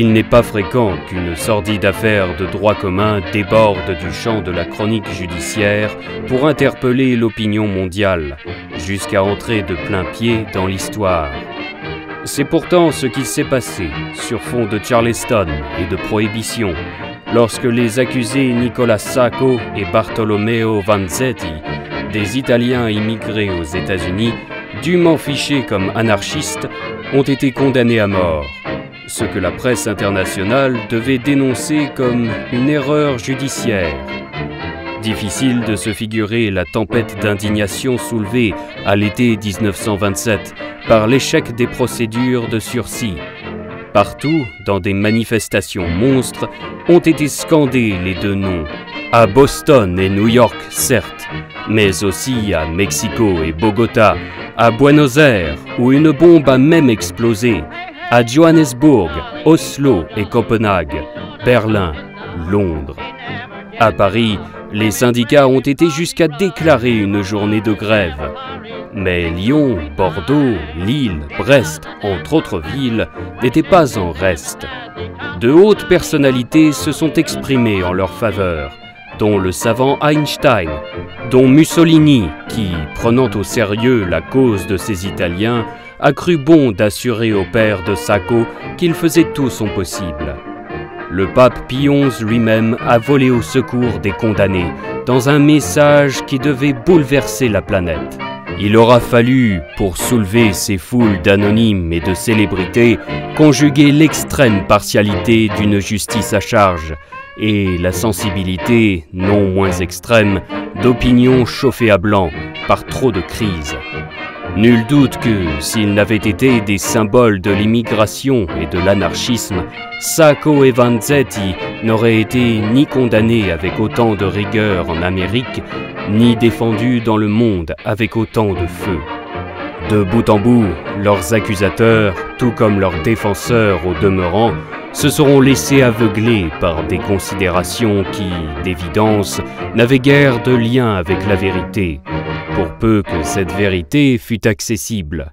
Il n'est pas fréquent qu'une sordide affaire de droit commun déborde du champ de la chronique judiciaire pour interpeller l'opinion mondiale, jusqu'à entrer de plain pied dans l'histoire. C'est pourtant ce qui s'est passé sur fond de Charleston et de prohibition, lorsque les accusés Nicola Sacco et Bartolomeo Vanzetti, des Italiens immigrés aux États-Unis, dûment fichés comme anarchistes, ont été condamnés à mort. Ce que la presse internationale devait dénoncer comme une erreur judiciaire. Difficile de se figurer la tempête d'indignation soulevée à l'été 1927 par l'échec des procédures de sursis. Partout, dans des manifestations monstres, ont été scandés les deux noms. À Boston et New York, certes, mais aussi à Mexico et Bogota, à Buenos Aires, où une bombe a même explosé, à Johannesburg, Oslo et Copenhague, Berlin, Londres. À Paris, les syndicats ont été jusqu'à déclarer une journée de grève. Mais Lyon, Bordeaux, Lille, Brest, entre autres villes, n'étaient pas en reste. De hautes personnalités se sont exprimées en leur faveur, dont le savant Einstein, dont Mussolini, qui, prenant au sérieux la cause de ces Italiens, a cru bon d'assurer au père de Sacco qu'il faisait tout son possible. Le pape Pie XI lui-même a volé au secours des condamnés dans un message qui devait bouleverser la planète. Il aura fallu, pour soulever ces foules d'anonymes et de célébrités, conjuguer l'extrême partialité d'une justice à charge et la sensibilité, non moins extrême, d'opinions chauffées à blanc par trop de crises. Nul doute que, s'ils n'avaient été des symboles de l'immigration et de l'anarchisme, Sacco et Vanzetti n'auraient été ni condamnés avec autant de rigueur en Amérique, ni défendus dans le monde avec autant de feu. De bout en bout, leurs accusateurs, tout comme leurs défenseurs au demeurant, se seront laissés aveugler par des considérations qui, d'évidence, n'avaient guère de lien avec la vérité, pour peu que cette vérité fût accessible.